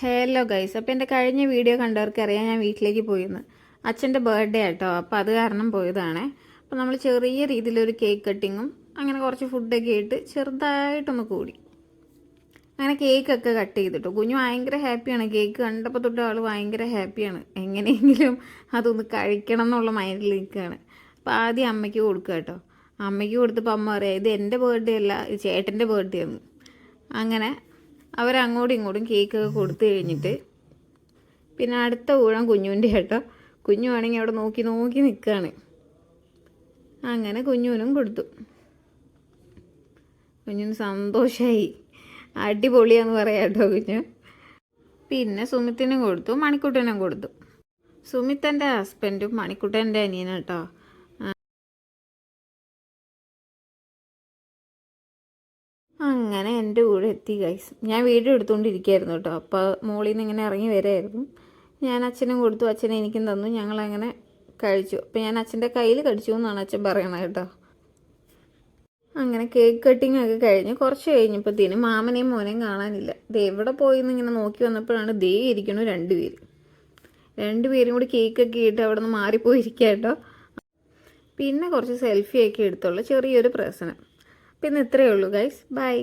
Hello guys, അപ്പോൾ എൻ്റെ കഴിഞ്ഞ വീഡിയോ കണ്ടവർക്ക് അറിയാം ഞാൻ വീട്ടിലേക്ക് പോയിന്ന്. അച്ഛൻ്റെ ബർത്ത്ഡേ ആട്ടോ, അപ്പോൾ അത് കാരണം പോയതാണ്. അപ്പോൾ നമ്മൾ ചെറിയ രീതിയിലൊരു കേക്ക് കട്ടിങ്ങും അങ്ങനെ കുറച്ച് ഫുഡൊക്കെ ആയിട്ട് ചെറുതായിട്ടൊന്ന് കൂടി. അങ്ങനെ കേക്കൊക്കെ കട്ട് ചെയ്തിട്ടു. കുഞ്ഞു ഭയങ്കര ഹാപ്പിയാണ്. കേക്ക് കണ്ടപ്പോൾ തൊട്ട് ആൾ ഭയങ്കര ഹാപ്പിയാണ്. എങ്ങനെയെങ്കിലും അതൊന്ന് കഴിക്കണം എന്നുള്ള മൈൻഡിൽ നിൽക്കുകയാണ്. അപ്പോൾ ആദ്യം അമ്മയ്ക്ക് കൊടുക്കുക കേട്ടോ. അമ്മയ്ക്ക് കൊടുത്തപ്പോൾ അമ്മ പറയാം, ഇത് എൻ്റെ ബർത്ത്ഡേ അല്ല, ഇത് ചേട്ടൻ്റെ ബർത്ത്ഡേ ആണ്. അങ്ങനെ അവരങ്ങോട്ടും ഇങ്ങോട്ടും കേക്കൊക്കെ കൊടുത്തു കഴിഞ്ഞിട്ട് പിന്നെ അടുത്ത ഊഴം കുഞ്ഞുവിൻ്റെ കേട്ടോ. കുഞ്ഞു ആണെങ്കിൽ അവിടെ നോക്കി നോക്കി നിൽക്കുകയാണ്. അങ്ങനെ കുഞ്ഞുവിനും കൊടുത്തു. കുഞ്ഞിന് സന്തോഷമായി, അടിപൊളിയാന്ന് പറയാം കേട്ടോ കുഞ്ഞു. പിന്നെ സുമിത്തിനും കൊടുത്തു, മണിക്കുട്ടനും കൊടുത്തു. സുമിത്തൻ്റെ ഹസ്ബൻഡും മണിക്കുട്ടൻ്റെ അനിയനും കേട്ടോ. അങ്ങനെ എൻ്റെ കൂടെ എത്തി ഗൈസ്. ഞാൻ വീഡിയോ എടുത്തുകൊണ്ടിരിക്കുകയായിരുന്നു കേട്ടോ. അപ്പോൾ മോളിൽ നിന്ന് ഇങ്ങനെ ഇറങ്ങി വരായിരുന്നു. ഞാൻ അച്ഛനും കൊടുത്തു, അച്ഛൻ എനിക്കും തന്നു. ഞങ്ങളങ്ങനെ കഴിച്ചു. അപ്പോൾ ഞാൻ അച്ഛൻ്റെ കയ്യിൽ കടിച്ചു എന്നാണ് അച്ഛൻ പറയണത് കേട്ടോ. അങ്ങനെ കേക്ക് കട്ടിങ് ഒക്കെ കഴിഞ്ഞ് കുറച്ച് കഴിഞ്ഞപ്പോഴത്തേനും മാമനെയും മോനെയും കാണാനില്ല. ഇത് എവിടെ പോയിന്ന് ഇങ്ങനെ നോക്കി വന്നപ്പോഴാണ് ദേ ഇരിക്കണു രണ്ടുപേരും കൂടി കേക്കൊക്കെ ഇട്ട് അവിടെ നിന്ന് മാറിപ്പോയിരിക്കുക കേട്ടോ. പിന്നെ കുറച്ച് സെൽഫിയൊക്കെ എടുത്തുള്ള ചെറിയൊരു പ്രശ്നം. പിന്നെ ഇത്രയേ ഉള്ളൂ ഗൈസ്. ബൈ.